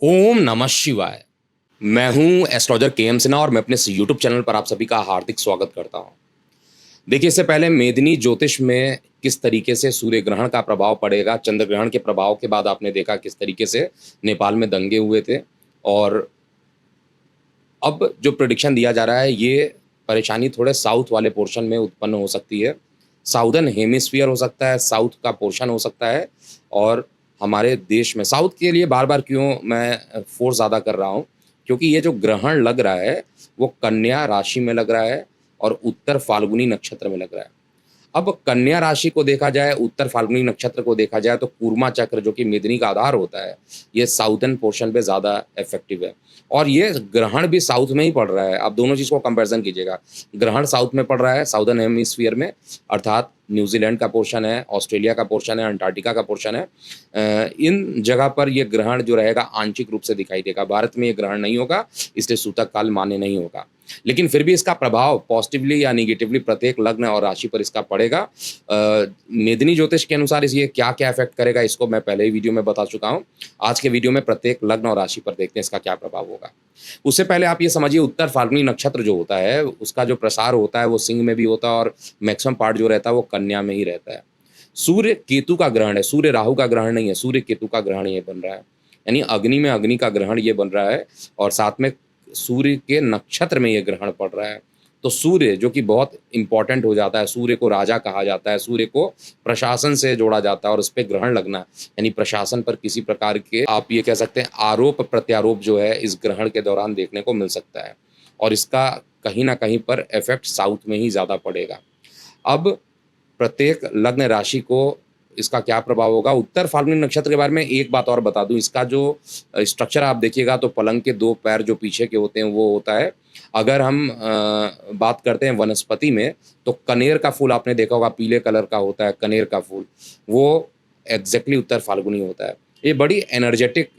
ओम नमः शिवाय। मैं हूं एस्ट्रोलॉजर के एम सिन्हा और मैं अपने इस यूट्यूब चैनल पर आप सभी का हार्दिक स्वागत करता हूं। देखिए, इससे पहले मेदिनी ज्योतिष में किस तरीके से सूर्य ग्रहण का प्रभाव पड़ेगा, चंद्र ग्रहण के प्रभाव के बाद आपने देखा किस तरीके से नेपाल में दंगे हुए थे। और अब जो प्रेडिक्शन दिया जा रहा है, ये परेशानी थोड़े साउथ वाले पोर्शन में उत्पन्न हो सकती है। साउदर्न हेमिस्फीयर हो सकता है, साउथ का पोर्शन हो सकता है। और हमारे देश में साउथ के लिए बार-बार क्यों मैं फ़ोर्स ज़्यादा कर रहा हूँ, क्योंकि ये जो ग्रहण लग रहा है, वो कन्या राशि में लग रहा है और उत्तर फाल्गुनी नक्षत्र में लग रहा है। अब कन्या राशि को देखा जाए, उत्तर फाल्गुनी नक्षत्र को देखा जाए, तो कूर्मा चक्र जो कि मेदिनी का आधार होता है, ये साउदर्न पोर्शन पे ज़्यादा इफ़ेक्टिव है। और ये ग्रहण भी साउथ में ही पड़ रहा है। आप दोनों चीज़ को कंपैरिज़न कीजिएगा। ग्रहण साउथ में पड़ रहा है, साउदर्न हेमिस्फीयर में, अर्थात न्यूज़ीलैंड का पोर्शन है, ऑस्ट्रेलिया का पोर्शन है, अंटार्कटिका का पोर्शन है। इन जगह पर ये ग्रहण जो रहेगा आंशिक रूप से दिखाई देगा। भारत में ये ग्रहण नहीं होगा, इसलिए सूतक काल मान्य नहीं होगा। लेकिन फिर भी इसका प्रभाव पॉजिटिवली या नेगेटिवली प्रत्येक लग्न और राशि पर इसका पड़ेगा। मेदिनी ज्योतिष के अनुसार इस ये क्या-क्या इफ़ेक्ट करेगा, इसको मैं पहले ही वीडियो में बता चुका हूँ। आज के वीडियो में प्रत्येक लग्न और राशि पर देखते हैं इसका क्या प्रभाव होगा। उससे पहले आप ये समझिए, उत्तर फाल्गुनी नक्षत्र जो होता है, उसका जो प्रसार होता है वो सिंह में भी होता है और मैक्सिमम पार्ट जो रहता है वो कन्या में ही रहता है। सूर्य केतु का ग्रहण है, सूर्य राहु का ग्रहण नहीं है, सूर्य केतु का ग्रहण ये बन रहा है। यानी अग्नि में अग्नि का ग्रहण ये बन रहा है और साथ में सूर्य के नक्षत्र में ये ग्रहण पड़ रहा है। तो सूर्य जो कि बहुत इम्पोर्टेंट हो जाता है, सूर्य को राजा कहा जाता है, सूर्य को प्रशासन से जोड़ा जाता है और उस पे ग्रहण लगना, यानी प्रशासन पर किसी प्रकार के आप ये कह सकते हैं आरोप-प्रत्यारोप जो है इस ग्रहण के दौरान देखने को मिल सकता है। और इसका कहीं न कहीं पर इफ़ेक्ट साउथ में ही ज़्यादा पड़ेगा। अब प्रत्येक लग्न राशि को इसका क्या प्रभाव होगा। उत्तर फाल्गुनी नक्षत्र के बारे में एक बात और बता दूं, इसका जो स्ट्रक्चर आप देखिएगा तो पलंग के दो पैर जो पीछे के होते हैं वो होता है। अगर हम बात करते हैं वनस्पति में, तो कनेर का फूल आपने देखा होगा, पीले कलर का होता है कनेर का फूल, वो एग्जैक्टली उत्तर फाल्गुनी होता है। ये बड़ी एनर्जेटिक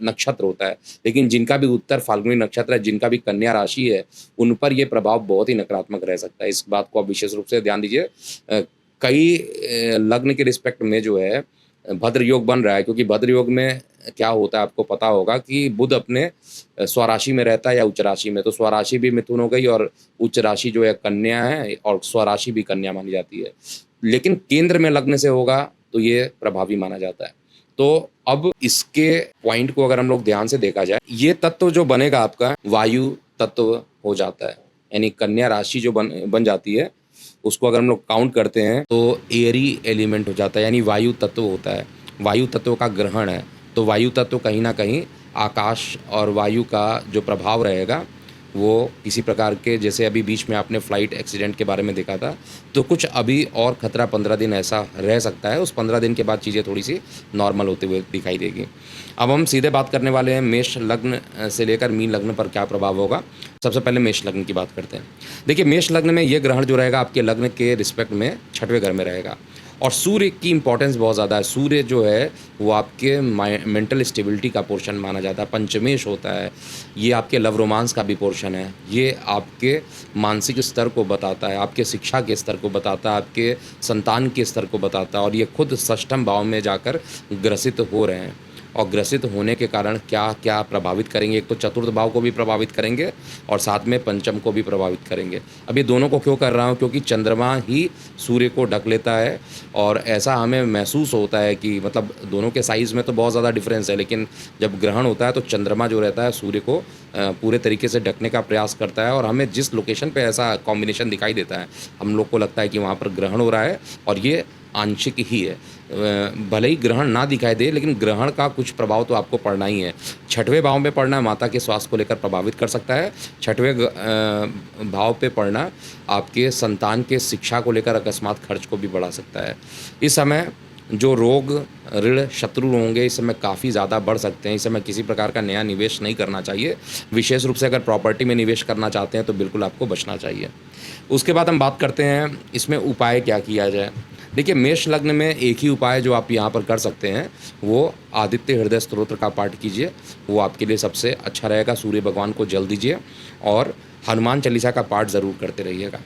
नक्षत्र होता है। लेकिन जिनका भी उत्तर फाल्गुनी नक्षत्र है, जिनका भी कन्या राशि है, उन पर ये प्रभाव बहुत ही नकारात्मक रह सकता है। इस बात को आप विशेष रूप से ध्यान दीजिए। कई लग्न के रिस्पेक्ट में जो है भद्र योग बन रहा है, क्योंकि भद्र योग में क्या होता है आपको पता होगा कि बुध अपने स्वराशि में रहता है या उच्च राशि में। तो स्वराशि भी मिथुन हो गई और उच्च राशि जो है कन्या है और स्वराशि भी कन्या मानी जाती है। लेकिन केंद्र में लग्न से होगा तो ये प्रभावी माना जाता है। तो अब इसके पॉइंट को अगर हम लोग ध्यान से देखा जाए, ये तत्व जो बनेगा आपका वायु तत्व हो जाता है। यानी कन्या राशि जो बन जाती है, उसको अगर हम लोग काउंट करते हैं तो एयरी एलिमेंट हो जाता है, यानी वायु तत्व होता है। वायु तत्व का ग्रहण है, तो वायु तत्व कहीं न कहीं आकाश और वायु का जो प्रभाव रहेगा, वो किसी प्रकार के, जैसे अभी बीच में आपने फ्लाइट एक्सीडेंट के बारे में देखा था, तो कुछ अभी और खतरा 15 दिन ऐसा रह सकता है। उस 15 दिन के बाद चीज़ें थोड़ी-सी नॉर्मल होते हुए दिखाई देगी। अब हम सीधे बात करने वाले हैं मेष लग्न से लेकर मीन लग्न पर क्या प्रभाव होगा। सबसे पहले मेष लग्न की बात करते हैं। देखिए, मेष लग्न में ये ग्रहण जो रहेगा आपके लग्न के रिस्पेक्ट में 6वें घर में रहेगा और सूर्य की इंपॉर्टेंस बहुत ज़्यादा है। सूर्य जो है वो आपके मेंटल स्टेबिलिटी का पोर्शन माना जाता है, पंचमेश होता है। ये आपके लव रोमांस का भी पोर्शन है। ये आपके मानसिक स्तर को बताता है, आपके शिक्षा के स्तर को बताता है, आपके संतान के स्तर को बताता है। और ये खुद षष्ठम भाव में जाकर ग्रसित हो रहे हैं और ग्रसित होने के कारण क्या-क्या प्रभावित करेंगे। एक तो चतुर्थ भाव को भी प्रभावित करेंगे और साथ में पंचम को भी प्रभावित करेंगे। अब ये दोनों को क्यों कर रहा हूँ, क्योंकि चंद्रमा ही सूर्य को ढक लेता है और ऐसा हमें महसूस होता है कि मतलब दोनों के साइज़ में तो बहुत ज़्यादा डिफरेंस है, लेकिन जब ग्रहण होता है तो चंद्रमा जो रहता है सूर्य को पूरे तरीके से ढकने का प्रयास करता है। और हमें जिस लोकेशन पे ऐसा कॉम्बिनेशन दिखाई देता है, हम लोग को लगता है कि वहाँ पर ग्रहण हो रहा है और ये आंशिक ही है। भले ही ग्रहण ना दिखाई दे, लेकिन ग्रहण का कुछ प्रभाव तो आपको पड़ना ही है। 6वें भाव में पड़ना माता के स्वास्थ्य को लेकर प्रभावित कर सकता है। 6वें भाव पे पड़ना आपके संतान के शिक्षा को लेकर अकस्मात खर्च को भी बढ़ा सकता है। इस समय जो रोग, ऋण, शत्रु होंगे, इस समय काफ़ी ज़्यादा बढ़ सकते हैं। इस समय किसी प्रकार का नया निवेश नहीं करना चाहिए। विशेष रूप से अगर प्रॉपर्टी में निवेश करना चाहते हैं तो बिल्कुल आपको बचना चाहिए। उसके बाद हम बात करते हैं इसमें उपाय क्या किया जाए। देखिए, मेष लग्न में एक ही उपाय जो आप यहाँ पर कर सकते हैं, वो आदित्य हृदय स्तोत्र का पाठ कीजिए। वो आपके लिए सबसे अच्छा रहेगा। सूर्य भगवान को जल दीजिए और हनुमान चालीसा का पाठ ज़रूर करते रहिएगा।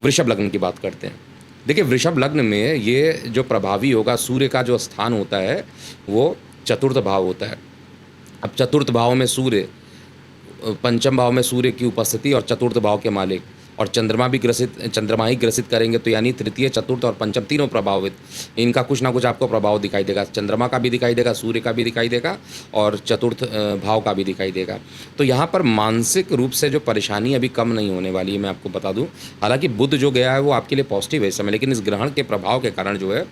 वृषभ लग्न की बात करते हैं। देखिए, वृषभ लग्न में ये जो प्रभावी होगा, सूर्य का जो स्थान होता है वो चतुर्थ भाव होता है। अब चतुर्थ भाव में सूर्य, पंचम भाव में सूर्य की उपस्थिति और चतुर्थ भाव के मालिक, और चंद्रमा ही ग्रसित करेंगे, तो यानी तृतीय, चतुर्थ और पंचम तीनों प्रभावित। इनका कुछ ना कुछ आपको प्रभाव दिखाई देगा, चंद्रमा का भी दिखाई देगा, सूर्य का भी दिखाई देगा और चतुर्थ भाव का भी दिखाई देगा। तो यहाँ पर मानसिक रूप से जो परेशानी अभी कम नहीं होने वाली है, मैं आपको बता दूँ। हालांकि बुध जो गया है वो आपके लिए पॉजिटिव है इस समय, लेकिन इस ग्रहण के प्रभाव के कारण जो है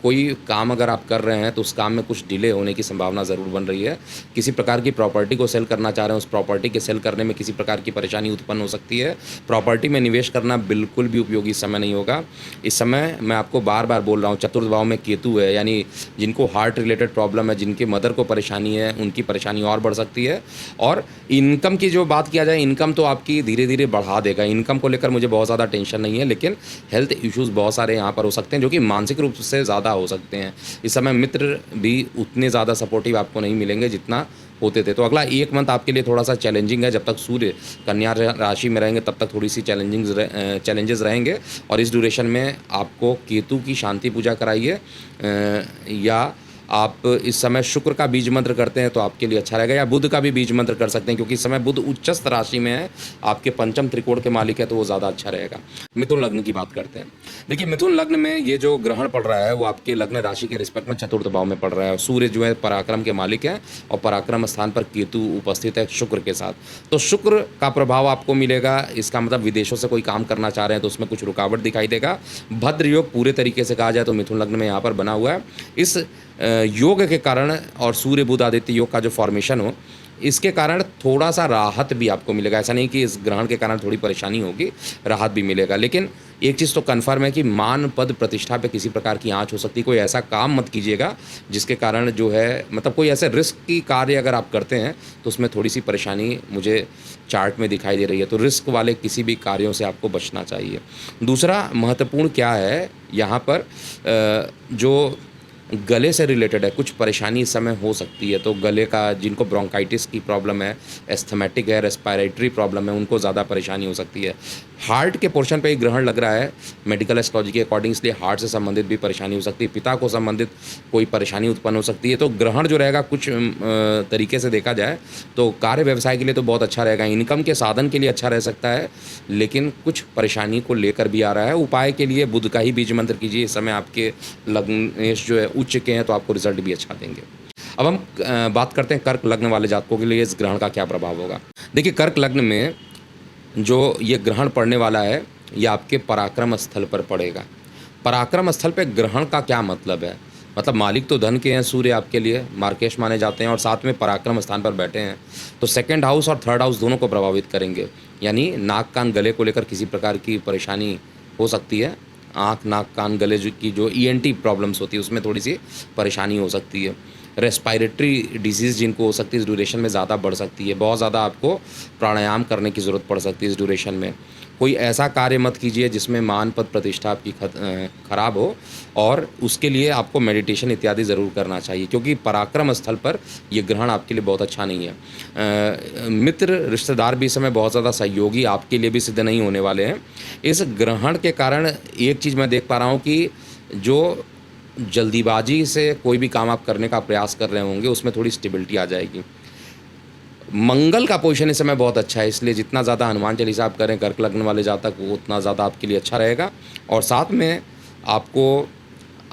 कोई काम अगर आप कर रहे हैं तो उस काम में कुछ डिले होने की संभावना ज़रूर बन रही है। किसी प्रकार की प्रॉपर्टी को सेल करना चाह रहे हैं, उस प्रॉपर्टी के सेल करने में किसी प्रकार की परेशानी उत्पन्न हो सकती है। प्रॉपर्टी में निवेश करना बिल्कुल भी उपयोगी समय नहीं होगा। इस समय मैं आपको बार-बार बोल रहा हूँ, चतुर्थ भाव में केतु है, यानी जिनको हार्ट रिलेटेड प्रॉब्लम है, जिनके मदर को परेशानी है, उनकी परेशानी और बढ़ सकती है। और इनकम की जो बात किया जाए, इनकम तो आपकी धीरे-धीरे बढ़ा देगा। इनकम को लेकर मुझे बहुत ज़्यादा टेंशन नहीं है, लेकिन हेल्थ इश्यूज़ बहुत सारे यहाँ पर हो सकते हैं, जो कि मानसिक रूप से ज़्यादा हो सकते हैं। इस समय मित्र भी उतने ज़्यादा सपोर्टिव आपको नहीं मिलेंगे जितना होते थे। तो अगला 1 मंथ आपके लिए थोड़ा-सा चैलेंजिंग है। जब तक सूर्य कन्या राशि में रहेंगे तब तक थोड़ी-सी चैलेंजेस रहेंगे, और इस ड्यूरेशन में आपको केतु की शांति पूजा कराइए, या आप इस समय शुक्र का बीज मंत्र करते हैं तो आपके लिए अच्छा रहेगा, या बुध का भी बीज मंत्र कर सकते हैं, क्योंकि इस समय बुध उच्चस्थ राशि में है, आपके पंचम त्रिकोण के मालिक है, तो वो ज़्यादा अच्छा रहेगा। मिथुन लग्न की बात करते हैं। देखिए, मिथुन लग्न में ये जो ग्रहण पड़ रहा है वो आपके लग्न राशि के रिस्पेक्ट में चतुर्थ भाव में पड़ रहा है। सूर्य जो है पराक्रम के मालिक है, और पराक्रम स्थान पर केतु उपस्थित है शुक्र के साथ। तो शुक्र का प्रभाव आपको मिलेगा। इसका मतलब विदेशों से कोई काम करना चाह रहे हैं तो उसमें कुछ रुकावट दिखाई देगा। भद्र योग पूरे तरीके से कहा जाए तो मिथुन लग्न में यहाँ पर बना हुआ है। इस योग के कारण, और सूर्य बुध आदित्य योग का जो फॉर्मेशन हो, इसके कारण थोड़ा सा राहत भी आपको मिलेगा। ऐसा नहीं कि इस ग्रहण के कारण थोड़ी परेशानी होगी, राहत भी मिलेगा। लेकिन एक चीज़ तो कन्फर्म है कि मान पद प्रतिष्ठा पे किसी प्रकार की आँच हो सकती है। कोई ऐसा काम मत कीजिएगा जिसके कारण जो है, मतलब कोई ऐसे रिस्क की कार्य अगर आप करते हैं तो उसमें थोड़ी-सी परेशानी मुझे चार्ट में दिखाई दे रही है। तो रिस्क वाले किसी भी कार्यों से आपको बचना चाहिए। दूसरा महत्वपूर्ण क्या है यहाँ पर, जो गले से रिलेटेड है, कुछ परेशानी इस समय हो सकती है। तो गले का, जिनको ब्रोंकाइटिस की प्रॉब्लम है, एस्थमेटिक है, रेस्पिरेटरी प्रॉब्लम है, उनको ज़्यादा परेशानी हो सकती है। हार्ट के पोर्शन पे एक ग्रहण लग रहा है मेडिकल एस्ट्रोलॉजी के अकॉर्डिंग, इसलिए हार्ट से संबंधित भी परेशानी हो सकती है। पिता को संबंधित कोई परेशानी उत्पन्न हो सकती है। तो ग्रहण जो रहेगा, कुछ तरीके से देखा जाए तो कार्य व्यवसाय के लिए तो बहुत अच्छा रहेगा, इनकम के साधन के लिए अच्छा रह सकता है, लेकिन कुछ परेशानी को लेकर भी आ रहा है। उपाय के लिए बुध का ही बीज मंत्र कीजिए। इस समय आपके लग्नेश जो है उच्च के हैं, तो आपको रिजल्ट भी अच्छा देंगे। अब हम बात करते हैं कर्क लग्न वाले जातकों के लिए इस ग्रहण का क्या प्रभाव होगा। देखिए, कर्क लग्न में जो ये ग्रहण पड़ने वाला है, ये आपके पराक्रम स्थल पर पड़ेगा। पराक्रम स्थल पे ग्रहण का क्या मतलब है? मतलब मालिक तो धन के हैं, सूर्य आपके लिए मार्केश माने जाते हैं, और साथ में पराक्रम स्थान पर बैठे हैं, तो सेकंड हाउस और थर्ड हाउस दोनों को प्रभावित करेंगे। यानी नाक कान गले को लेकर किसी प्रकार की परेशानी हो सकती है। आँख, नाक, कान, गले की जो ईएनटी प्रॉब्लम्स होती है, उसमें थोड़ी-सी परेशानी हो सकती है। रेस्पिरेटरी डिजीज़ जिनको हो सकती है, इस ड्यूरेशन में ज़्यादा बढ़ सकती है। बहुत ज़्यादा आपको प्राणायाम करने की ज़रूरत पड़ सकती है इस ड्यूरेशन में। कोई ऐसा कार्य मत कीजिए जिसमें मान पद प्रतिष्ठा आपकी खराब हो, और उसके लिए आपको मेडिटेशन इत्यादि ज़रूर करना चाहिए, क्योंकि पराक्रम स्थल पर ये ग्रहण आपके लिए बहुत अच्छा नहीं है। मित्र रिश्तेदार भी इस समय बहुत ज़्यादा सहयोगी आपके लिए भी सिद्ध नहीं होने वाले हैं। इस ग्रहण के कारण एक चीज़ मैं देख पा रहा हूँ कि जो जल्दीबाजी से कोई भी काम आप करने का प्रयास कर रहे होंगे, उसमें थोड़ी स्टेबिलिटी आ जाएगी। मंगल का पोजीशन इस समय बहुत अच्छा है, इसलिए जितना ज़्यादा हनुमान चालीसा आप करें कर्क लग्न वाले जातक, वो उतना ज़्यादा आपके लिए अच्छा रहेगा। और साथ में आपको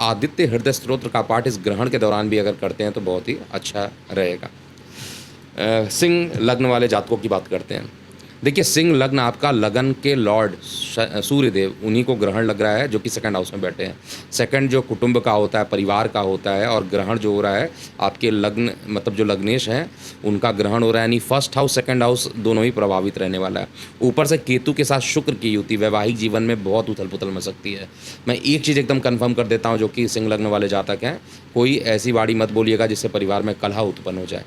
आदित्य हृदय स्तोत्र का पाठ इस ग्रहण के दौरान भी अगर करते हैं तो बहुत ही अच्छा रहेगा। सिंह लग्न वाले जातकों की बात करते हैं। देखिए, सिंह लग्न आपका लगन के लॉर्ड सूर्यदेव, उन्हीं को ग्रहण लग रहा है, जो कि सेकंड हाउस में बैठे हैं। सेकंड जो कुटुंब का होता है, परिवार का होता है, और ग्रहण जो हो रहा है आपके लग्न, मतलब जो लग्नेश हैं उनका ग्रहण हो रहा है, यानी फर्स्ट हाउस सेकंड हाउस दोनों ही प्रभावित रहने वाला है। ऊपर से केतु के साथ शुक्र की युति वैवाहिक जीवन में बहुत उथल पुथल मच सकती है। मैं एक चीज़ एकदम कन्फर्म कर देता हूँ, जो कि सिंह लग्न वाले जातक हैं, कोई ऐसी वाणी मत बोलिएगा जिससे परिवार में कलह उत्पन्न हो जाए,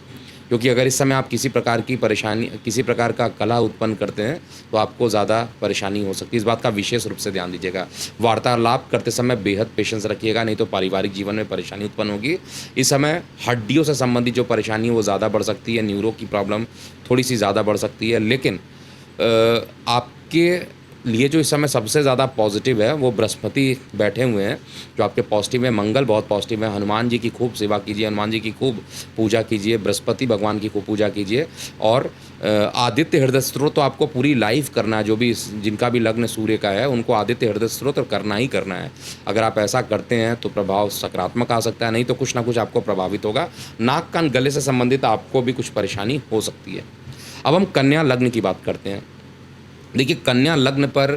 क्योंकि अगर इस समय आप किसी प्रकार की परेशानी, किसी प्रकार का कलह उत्पन्न करते हैं तो आपको ज़्यादा परेशानी हो सकती है। इस बात का विशेष रूप से ध्यान दीजिएगा। वार्तालाप करते समय बेहद पेशेंस रखिएगा, नहीं तो पारिवारिक जीवन में परेशानी उत्पन्न होगी। इस समय हड्डियों से संबंधित जो परेशानी है वो ज़्यादा बढ़ सकती है, न्यूरो की प्रॉब्लम थोड़ी सी ज़्यादा बढ़ सकती है, लेकिन आपके लिए जो इस समय सबसे ज़्यादा पॉजिटिव है वो बृहस्पति बैठे हुए हैं, जो आपके पॉजिटिव है। मंगल बहुत पॉजिटिव है। हनुमान जी की खूब सेवा कीजिए, हनुमान जी की खूब पूजा कीजिए, बृहस्पति भगवान की खूब पूजा कीजिए। और आदित्य हृदय स्तोत्र तो आपको पूरी लाइफ करना है। जो भी जिनका भी लग्न सूर्य का है उनको आदित्य हृदय स्तोत्र करना ही करना है। अगर आप ऐसा करते हैं तो प्रभाव सकारात्मक आ सकता है, नहीं तो कुछ ना कुछ आपको प्रभावित होगा। नाक कान गले से संबंधित आपको भी कुछ परेशानी हो सकती है। अब हम कन्या लग्न की बात करते हैं। देखिए, कन्या लग्न पर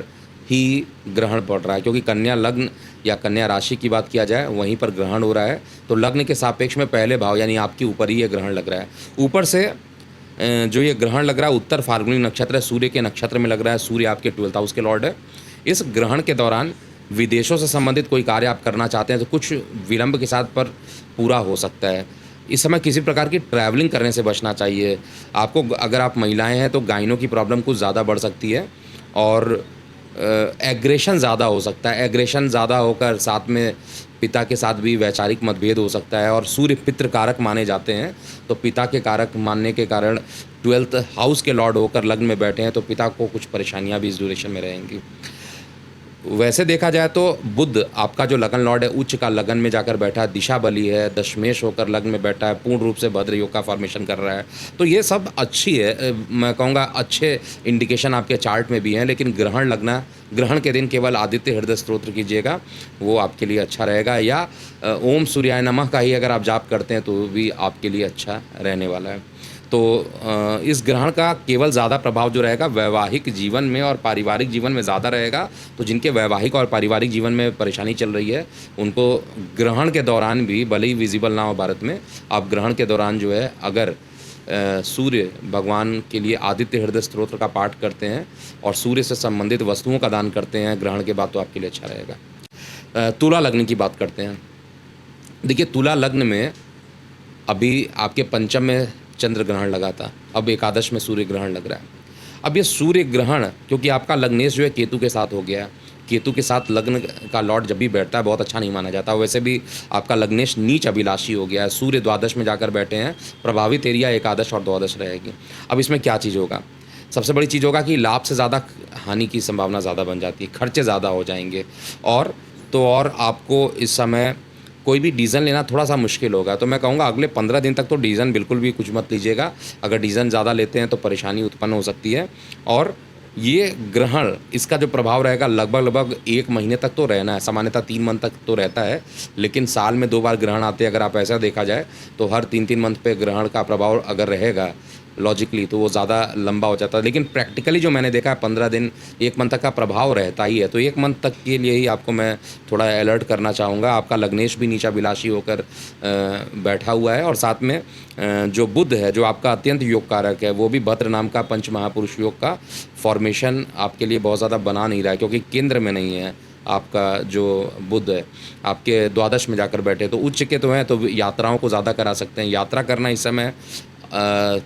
ही ग्रहण पड़ रहा है, क्योंकि कन्या लग्न या कन्या राशि की बात किया जाए वहीं पर ग्रहण हो रहा है। तो लग्न के सापेक्ष में पहले भाव यानी आपके ऊपर ही ये ग्रहण लग रहा है। ऊपर से जो ये ग्रहण लग रहा है उत्तर फाल्गुनी नक्षत्र है, सूर्य के नक्षत्र में लग रहा है। सूर्य आपके 12th हाउस के लॉर्ड है। इस ग्रहण के दौरान विदेशों से संबंधित कोई कार्य आप करना चाहते हैं तो कुछ विलंब के साथ पर पूरा हो सकता है। इस समय किसी प्रकार की ट्रैवलिंग करने से बचना चाहिए। आपको अगर आप महिलाएं हैं तो गाइनों की प्रॉब्लम कुछ ज़्यादा बढ़ सकती है और एग्रेशन ज़्यादा हो सकता है। एग्रेशन ज़्यादा होकर साथ में पिता के साथ भी वैचारिक मतभेद हो सकता है। और सूर्य पितृ कारक माने जाते हैं, तो पिता के कारक मानने के कारण 12th हाउस के लॉर्ड होकर लग्न में बैठे हैं, तो पिता को कुछ परेशानियां भी इस ड्यूरेशन में रहेंगी। वैसे देखा जाए तो बुध आपका जो लगन लॉर्ड है उच्च का लगन में जाकर बैठा है, दिशा बली है, दशमेश होकर लग्न में बैठा है, पूर्ण रूप से भद्र योग का फॉर्मेशन कर रहा है। तो ये सब अच्छी है, मैं कहूँगा अच्छे इंडिकेशन आपके चार्ट में भी हैं। लेकिन ग्रहण लगना, ग्रहण के दिन केवल आदित्य हृदय स्तोत्र कीजिएगा, वो आपके लिए अच्छा रहेगा। या ओम सूर्याय नमः का ही अगर आप जाप करते हैं तो भी आपके लिए अच्छा रहने वाला है। तो इस ग्रहण का केवल ज़्यादा प्रभाव जो रहेगा वैवाहिक जीवन में और पारिवारिक जीवन में ज़्यादा रहेगा। तो जिनके वैवाहिक और पारिवारिक जीवन में परेशानी चल रही है उनको ग्रहण के दौरान भी, भले ही विजिबल ना हो भारत में, आप ग्रहण के दौरान जो है अगर सूर्य भगवान के लिए आदित्य हृदय स्तोत्र का पाठ करते हैं और सूर्य से संबंधित वस्तुओं का दान करते हैं ग्रहण के बाद, तो आपके लिए अच्छा रहेगा। तुला लग्न की बात करते हैं। देखिए, तुला लग्न में अभी आपके पंचम में चंद्र ग्रहण लगा था, अब एकादश में सूर्य ग्रहण लग रहा है। अब ये सूर्य ग्रहण, क्योंकि आपका लग्नेश जो है केतु के साथ हो गया है, केतु के साथ लग्न का लॉर्ड जब भी बैठता है बहुत अच्छा नहीं माना जाता। वैसे भी आपका लग्नेश नीच अभिलाषी हो गया है, सूर्य द्वादश में जाकर बैठे हैं, प्रभावित एरिया एकादश और द्वादश रहेगी। अब इसमें क्या चीज़ होगा, सबसे बड़ी चीज़ होगा कि लाभ से ज़्यादा हानि की संभावना ज़्यादा बन जाती है, खर्चे ज़्यादा हो जाएंगे। और आपको इस समय कोई भी डिसीजन लेना थोड़ा सा मुश्किल होगा। तो मैं कहूँगा अगले 15 दिन तक तो डिसीजन बिल्कुल भी कुछ मत लीजिएगा। अगर डिसीजन ज़्यादा लेते हैं तो परेशानी उत्पन्न हो सकती है। और ये ग्रहण, इसका जो प्रभाव रहेगा लगभग 1 महीने तक तो रहना है। सामान्यतः 3 मंथ तक तो रहता है, लेकिन साल में 2 बार ग्रहण आते हैं। अगर आप ऐसा देखा जाए तो हर 3-3 मंथ पे ग्रहण का प्रभाव अगर रहेगा लॉजिकली तो वो ज़्यादा लंबा हो जाता है। लेकिन प्रैक्टिकली जो मैंने देखा है 15 दिन 1 मंथ तक का प्रभाव रहता ही है। तो 1 मंथ तक के लिए ही आपको मैं थोड़ा अलर्ट करना चाहूँगा। आपका लग्नेश भी नीचा विलासी होकर बैठा हुआ है और साथ में जो बुध है जो आपका अत्यंत योग कारक है वो भी भद्र नाम का पंच महापुरुष योग का फॉर्मेशन आपके लिए बहुत ज़्यादा बना नहीं रहा है, क्योंकि केंद्र में नहीं है। आपका जो बुध है आपके द्वादश में जाकर बैठे, तो उच्च के तो हैं, तो यात्राओं को ज़्यादा करा सकते हैं। यात्रा करना इस समय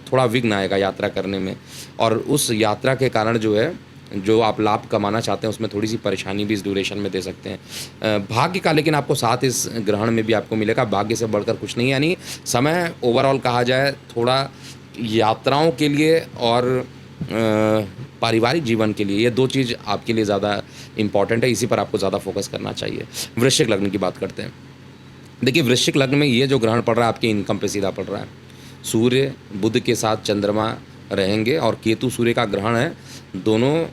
थोड़ा विघ्न आएगा यात्रा करने में, और उस यात्रा के कारण जो है जो आप लाभ कमाना चाहते हैं उसमें थोड़ी सी परेशानी भी इस ड्यूरेशन में दे सकते हैं। भाग्य का लेकिन आपको साथ इस ग्रहण में भी आपको मिलेगा, भाग्य से बढ़कर कुछ नहीं। यानी समय ओवरऑल कहा जाए थोड़ा यात्राओं के लिए और पारिवारिक जीवन के लिए, ये 2 चीज़ आपके लिए ज़्यादा इम्पॉर्टेंट है, इसी पर आपको ज़्यादा फोकस करना चाहिए। वृश्चिक लग्न की बात करते हैं। देखिए, वृश्चिक लग्न में ये जो ग्रहण पड़ रहा है आपकी इनकम पे सीधा पड़ रहा है। सूर्य बुध के साथ चंद्रमा रहेंगे और केतु सूर्य का ग्रहण है। दोनों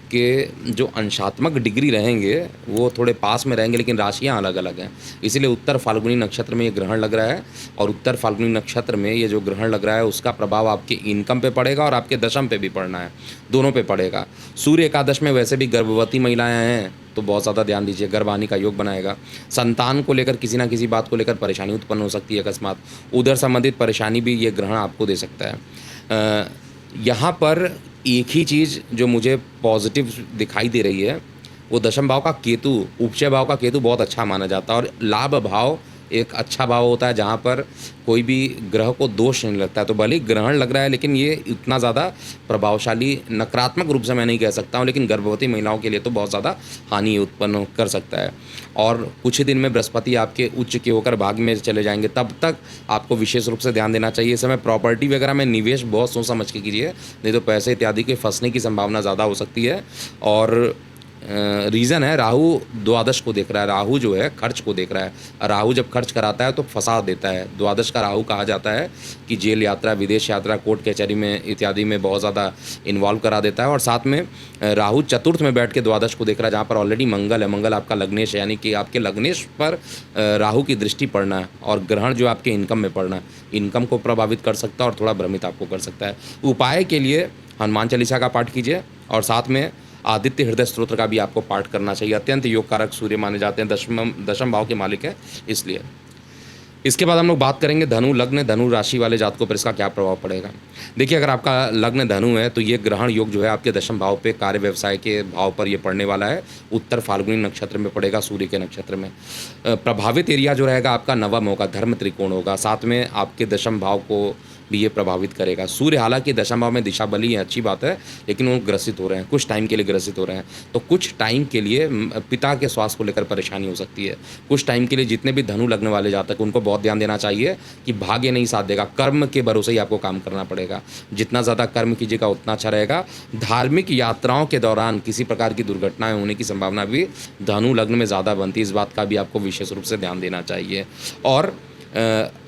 के जो अंशात्मक डिग्री रहेंगे वो थोड़े पास में रहेंगे, लेकिन राशियां अलग अलग हैं। इसीलिए उत्तर फाल्गुनी नक्षत्र में ये ग्रहण लग रहा है, और उत्तर फाल्गुनी नक्षत्र में ये जो ग्रहण लग रहा है उसका प्रभाव आपके इनकम पे पड़ेगा और आपके दशम पे भी पड़ना है, दोनों पे पड़ेगा। सूर्य एकादश में वैसे भी गर्भवती महिलाएं हैं तो बहुत ज़्यादा ध्यान दीजिए, गर्भानी का योग बनाएगा। संतान को लेकर किसी ना किसी बात को लेकर परेशानी उत्पन्न हो सकती है अकस्मात, उधर संबंधित परेशानी भी ये ग्रहण आपको दे सकता है। यहाँ पर एक ही चीज़ जो मुझे पॉजिटिव दिखाई दे रही है वो दशम भाव का केतु, उपचय भाव का केतु बहुत अच्छा माना जाता है, और लाभ भाव एक अच्छा भाव होता है जहाँ पर कोई भी ग्रह को दोष नहीं लगता है। तो भले ही ग्रहण लग रहा है, लेकिन ये इतना ज़्यादा प्रभावशाली नकारात्मक रूप से मैं नहीं कह सकता हूँ, लेकिन गर्भवती महिलाओं के लिए तो बहुत ज़्यादा हानि उत्पन्न कर सकता है। और कुछ ही दिन में बृहस्पति आपके उच्च के होकर भाग्य में चले जाएँगे, तब तक आपको विशेष रूप से ध्यान देना चाहिए। इस समय प्रॉपर्टी वगैरह में निवेश बहुत सोच समझ के कीजिए, नहीं तो पैसे इत्यादि के फँसने की संभावना ज़्यादा हो सकती है। और रीज़न है, राहु द्वादश को देख रहा है। राहु जो है खर्च को देख रहा है। राहु जब खर्च कराता है तो फंसा देता है। द्वादश का राहु कहा जाता है कि जेल यात्रा, विदेश यात्रा, कोर्ट कचहरी में इत्यादि में बहुत ज़्यादा इन्वॉल्व करा देता है। और साथ में राहु चतुर्थ में बैठ के द्वादश को देख रहा है, जहाँ पर ऑलरेडी मंगल है। मंगल आपका लग्नेश है, यानी कि आपके लग्नेश पर राहु की दृष्टि पड़ना है, और ग्रहण जो आपके इनकम में पड़ना है, इनकम को प्रभावित कर सकता है और थोड़ा भ्रमित आपको कर सकता है। उपाय के लिए हनुमान चालीसा का पाठ कीजिए, और साथ में आदित्य हृदय स्तोत्र का भी आपको पाठ करना चाहिए। अत्यंत योग कारक सूर्य माने जाते हैं, दशम भाव के मालिक है इसलिए। इसके बाद हम लोग बात करेंगे धनु लग्न, धनु राशि वाले जातकों पर इसका क्या प्रभाव पड़ेगा। देखिए, अगर आपका लग्न धनु है तो ये ग्रहण योग जो है आपके दशम भाव पे, कार्य व्यवसाय के भाव पर ये पड़ने वाला है। उत्तर फाल्गुनी नक्षत्र में पड़ेगा, सूर्य के नक्षत्र में। प्रभावित एरिया जो रहेगा आपका नवम होगा, धर्म त्रिकोण होगा। साथ में आपके दशम भाव को भी ये प्रभावित करेगा। सूर्य हालांकि दशम भाव में दिशा बली है, अच्छी बात है, लेकिन वो ग्रसित हो रहे हैं, कुछ टाइम के लिए ग्रसित हो रहे हैं। तो कुछ टाइम के लिए पिता के स्वास्थ्य को लेकर परेशानी हो सकती है। कुछ टाइम के लिए जितने भी धनु लगने वाले जातक, उनको बहुत ध्यान देना चाहिए कि भाग्य नहीं साथ देगा, कर्म के भरोसे ही आपको काम करना पड़ेगा। जितना ज़्यादा कर्म कीजिएगा उतना अच्छा रहेगा। धार्मिक यात्राओं के दौरान किसी प्रकार की दुर्घटनाएं होने की संभावना भी धनु लग्न में ज़्यादा बनती है। इस बात का भी आपको विशेष रूप से ध्यान देना चाहिए। और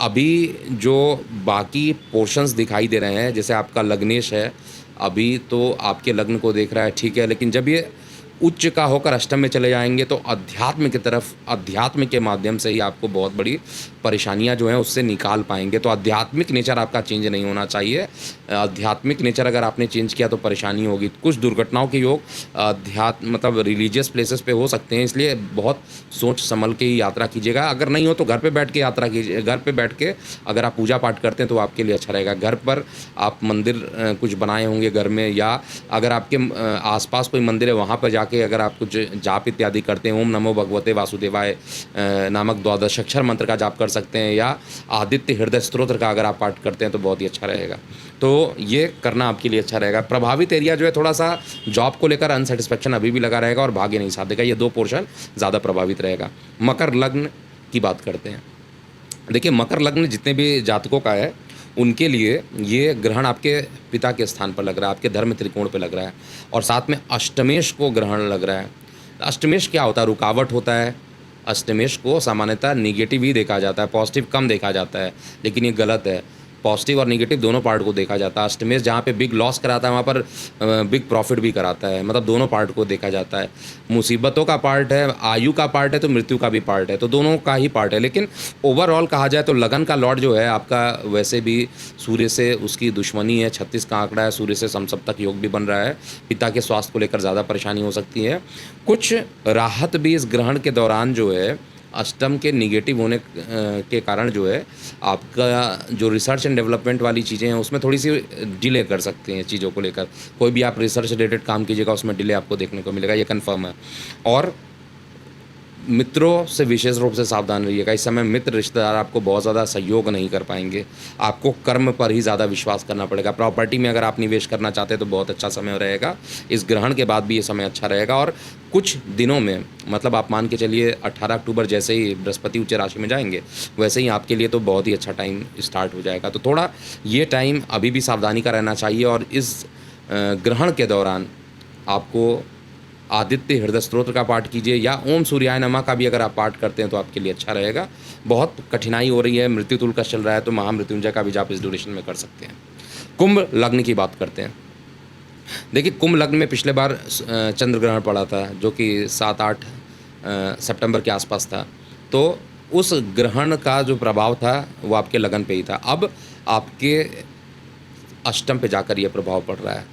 अभी जो बाकी पोर्शंस दिखाई दे रहे हैं, जैसे आपका लग्नेश है, अभी तो आपके लग्न को देख रहा है, ठीक है, लेकिन जब ये उच्च का होकर अष्टम में चले जाएंगे तो अध्यात्म की तरफ, अध्यात्म के माध्यम से ही आपको बहुत बड़ी परेशानियां जो हैं उससे निकाल पाएंगे। तो आध्यात्मिक नेचर आपका चेंज नहीं होना चाहिए। आध्यात्मिक नेचर अगर आपने चेंज किया तो परेशानी होगी। कुछ दुर्घटनाओं के योग अध्यात्म मतलब रिलीजियस प्लेसेस पे हो सकते हैं, इसलिए बहुत सोच संभल के ही यात्रा कीजिएगा। अगर नहीं हो तो घर पे बैठ के यात्रा कीजिए। घर पे बैठ के अगर आप पूजा पाठ करते हैं तो आपके लिए अच्छा रहेगा। घर पर आप मंदिर कुछ बनाए होंगे घर में, या अगर आपके आसपास कोई मंदिर है वहाँ पर जाके अगर आप कुछ जाप इत्यादि करते हैं, ओम नमो भगवते वासुदेवाय नामक द्वादशाक्षर मंत्र का जाप कर सकते हैं, या आदित्य हृदय स्तोत्र का अगर आप पाठ करते हैं तो बहुत ही अच्छा रहेगा। तो ये करना आपके लिए अच्छा रहेगा। प्रभावित एरिया जो है थोड़ा सा जॉब को लेकर अनसेटिस्फैक्शन अभी भी लगा रहेगा, और भाग्य नहीं साथ देगा। ये दो पोर्शन ज़्यादा प्रभावित रहेगा। मकर लग्न की बात करते हैं। देखिए, मकर लग्न जितने भी जातकों का है उनके लिए ये ग्रहण आपके पिता के स्थान पर लग रहा है, आपके धर्म त्रिकोण पे लग रहा है, और साथ में अष्टमेश को ग्रहण लग रहा है। अष्टमेश क्या होता है? रुकावट होता है। अष्टमेश को सामान्यतः निगेटिव ही देखा जाता है, पॉजिटिव कम देखा जाता है, लेकिन ये गलत है। पॉजिटिव और नेगेटिव दोनों पार्ट को देखा जाता है। अष्टमेश जहाँ पे बिग लॉस कराता है वहाँ पर बिग प्रॉफिट भी कराता है, मतलब दोनों पार्ट को देखा जाता है। मुसीबतों का पार्ट है, आयु का पार्ट है, तो मृत्यु का भी पार्ट है, तो दोनों का ही पार्ट है। लेकिन ओवरऑल कहा जाए तो लगन का लॉर्ड जो है आपका, वैसे भी सूर्य से उसकी दुश्मनी है, 36 का आंकड़ा है, सूर्य से समसप्तक योग भी बन रहा है। पिता के स्वास्थ्य को लेकर ज़्यादा परेशानी हो सकती है। कुछ राहत भी इस ग्रहण के दौरान जो है अष्टम के निगेटिव होने के कारण जो है आपका जो रिसर्च एंड डेवलपमेंट वाली चीज़ें हैं उसमें थोड़ी सी डिले कर सकते हैं चीज़ों को लेकर। कोई भी आप रिसर्च रिलेटेड काम कीजिएगा उसमें डिले आपको देखने को मिलेगा, ये कंफर्म है। और मित्रों से विशेष रूप से सावधान रहिएगा। इस समय मित्र रिश्तेदार आपको बहुत ज़्यादा सहयोग नहीं कर पाएंगे। आपको कर्म पर ही ज़्यादा विश्वास करना पड़ेगा। प्रॉपर्टी में अगर आप निवेश करना चाहते हैं तो बहुत अच्छा समय रहेगा। इस ग्रहण के बाद भी ये समय अच्छा रहेगा, और कुछ दिनों में, मतलब आप मान के चलिए 18 अक्टूबर जैसे ही बृहस्पति उच्च राशि में जाएंगे वैसे ही आपके लिए तो बहुत ही अच्छा टाइम स्टार्ट हो जाएगा। तो थोड़ा ये टाइम अभी भी सावधानी का रहना चाहिए, और इस ग्रहण के दौरान आपको आदित्य हृदय स्तोत्र का पाठ कीजिए, या ओम सूर्याय नमः का भी अगर आप पाठ करते हैं तो आपके लिए अच्छा रहेगा। बहुत कठिनाई हो रही है, मृत्यु तुल का चल रहा है, तो महामृत्युंजय का भी जाप इस ड्यूरेशन में कर सकते हैं। कुंभ लग्न की बात करते हैं। देखिए, कुंभ लग्न में पिछले बार चंद्र ग्रहण पड़ा था, जो कि 7-8 सितंबर के आसपास था। तो उस ग्रहण का जो प्रभाव था वो आपके लगन पे ही था। अब आपके अष्टम पे जाकर ये प्रभाव पड़ रहा है।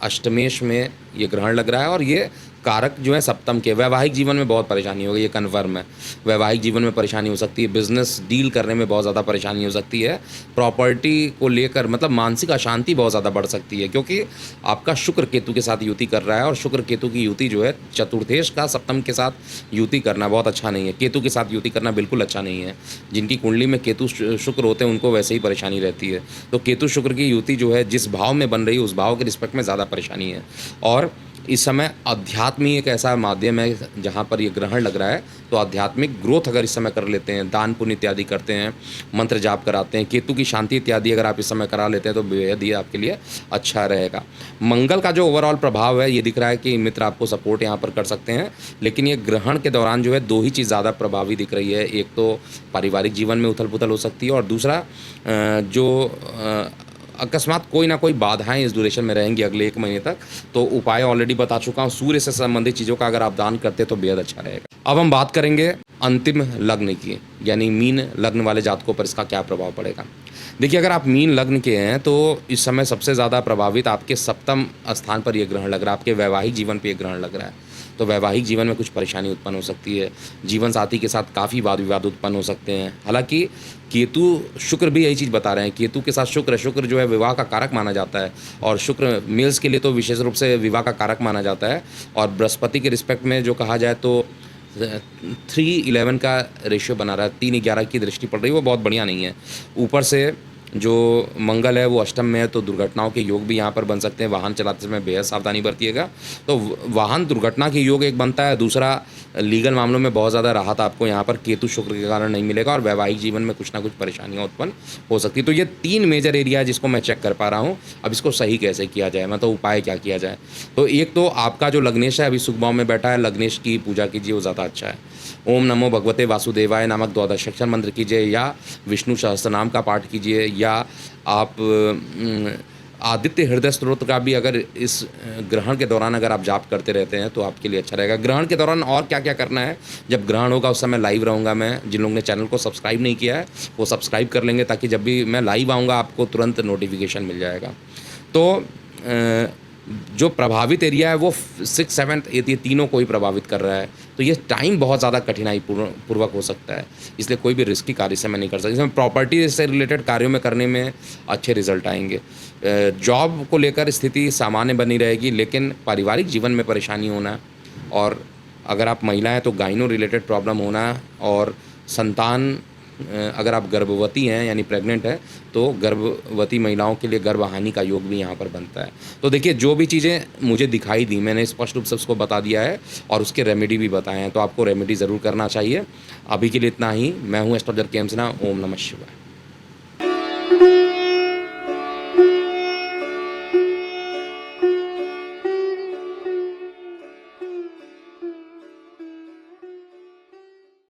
अष्टमेश में ये ग्रहण लग रहा है, और ये कारक जो है सप्तम के, वैवाहिक जीवन में बहुत परेशानी होगी, ये कन्फर्म है। वैवाहिक जीवन में परेशानी हो सकती है, बिज़नेस डील करने में बहुत ज़्यादा परेशानी हो सकती है, प्रॉपर्टी को लेकर मतलब मानसिक अशांति बहुत ज़्यादा बढ़ सकती है, क्योंकि आपका शुक्र केतु के साथ युति कर रहा है और शुक्र केतु की युति जो है चतुर्थेश का सप्तम के साथ युति करना बहुत अच्छा नहीं है। केतु के साथ युति करना बिल्कुल अच्छा नहीं है। जिनकी कुंडली में केतु शुक्र होते हैं उनको वैसे ही परेशानी रहती है। तो केतु शुक्र की युति जो है जिस भाव में बन रही है उस भाव के रिस्पेक्ट में ज़्यादा परेशानी है। और इस समय अध्यात्म ही एक ऐसा माध्यम है जहाँ पर ये ग्रहण लग रहा है, तो आध्यात्मिक ग्रोथ अगर इस समय कर लेते हैं, दान पुण्य इत्यादि करते हैं, मंत्र जाप कराते हैं, केतु की शांति इत्यादि अगर आप इस समय करा लेते हैं तो बेहद ही आपके लिए अच्छा रहेगा। मंगल का जो ओवरऑल प्रभाव है ये दिख रहा है कि मित्र आपको सपोर्ट यहाँ पर कर सकते हैं, लेकिन ये ग्रहण के दौरान जो है दो ही चीज़ ज़्यादा प्रभावी दिख रही है। एक तो पारिवारिक जीवन में उथल पुथल हो सकती है और दूसरा अकस्मात कोई ना कोई बाधाएं इस ड्यूरेशन में रहेंगी अगले 1 महीने तक। तो उपाय ऑलरेडी बता चुका हूँ, सूर्य से संबंधित चीज़ों का अगर आप दान करते तो बेहद अच्छा रहेगा। अब हम बात करेंगे अंतिम लग्न की, यानी मीन लग्न वाले जातकों पर इसका क्या प्रभाव पड़ेगा। देखिए, अगर आप मीन लग्न के हैं तो इस समय सबसे ज़्यादा प्रभावित आपके सप्तम स्थान पर यह ग्रहण लग रहा है, आपके वैवाहिक जीवन पर यह ग्रहण लग रहा है। तो वैवाहिक जीवन में कुछ परेशानी उत्पन्न हो सकती है, जीवन साथी के साथ काफ़ी वाद विवाद उत्पन्न हो सकते हैं। हालांकि केतु शुक्र भी यही चीज़ बता रहे हैं, केतु के साथ शुक्र जो है विवाह का कारक माना जाता है, और शुक्र मेल्स के लिए तो विशेष रूप से विवाह का कारक माना जाता है। और बृहस्पति के रिस्पेक्ट में जो कहा जाए तो 3:11 का रेशियो बना रहा है, 3:11 की दृष्टि पड़ रही है, वो बहुत बढ़िया नहीं है। ऊपर से जो मंगल है वो अष्टम में है, तो दुर्घटनाओं के योग भी यहाँ पर बन सकते हैं। वाहन चलाते समय बेहद सावधानी बरतिएगा। तो वाहन दुर्घटना के योग एक बनता है, दूसरा लीगल मामलों में बहुत ज़्यादा राहत आपको यहाँ पर केतु शुक्र के कारण नहीं मिलेगा, और वैवाहिक जीवन में कुछ ना कुछ परेशानियाँ उत्पन्न हो सकती है। तो ये 3 मेजर एरिया है जिसको मैं चेक कर पा रहा हूँ। अब इसको सही कैसे किया जाए, मतलब उपाय क्या किया जाए। तो एक तो आपका जो लग्नेश है अभी सुख भाव में बैठा है, लग्नेश की पूजा कीजिए, वो ज़्यादा अच्छा है। ओम नमो भगवते वासुदेवाय नामक 12 अक्षर मंत्र कीजिए, या विष्णु सहस्त्रनाम का पाठ कीजिए, या आप आदित्य हृदय स्तोत्र का भी अगर इस ग्रहण के दौरान अगर आप जाप करते रहते हैं तो आपके लिए अच्छा रहेगा। ग्रहण के दौरान और क्या क्या करना है, जब ग्रहण होगा उस समय लाइव रहूँगा मैं। जिन लोगों ने चैनल को सब्सक्राइब नहीं किया है वो सब्सक्राइब कर लेंगे, ताकि जब भी मैं लाइव आऊँगा आपको तुरंत नोटिफिकेशन मिल जाएगा। तो जो प्रभावित एरिया है वो 6, 7, 8 ये तीनों को ही प्रभावित कर रहा है। तो ये टाइम बहुत ज़्यादा कठिनाई पूर्वक हो सकता है, इसलिए कोई भी रिस्की कार्य इस समय नहीं कर सकते। इसमें प्रॉपर्टी से रिलेटेड कार्यों में करने में अच्छे रिजल्ट आएंगे। जॉब को लेकर स्थिति सामान्य बनी रहेगी, लेकिन पारिवारिक जीवन में परेशानी होना, और अगर आप महिला हैं तो गाइनो रिलेटेड प्रॉब्लम होना, और संतान अगर आप गर्भवती हैं यानी प्रेग्नेंट है तो गर्भवती महिलाओं के लिए गर्भहानि का योग भी यहाँ पर बनता है। तो देखिए, जो भी चीज़ें मुझे दिखाई दी मैंने स्पष्ट रूप से उसको बता दिया है, और उसके रेमेडी भी बताए हैं, तो आपको रेमेडी ज़रूर करना चाहिए। अभी के लिए इतना ही। मैं हूँ एस्ट्रोलॉजर के एम सिन्हा। ओम नमः शिवाय।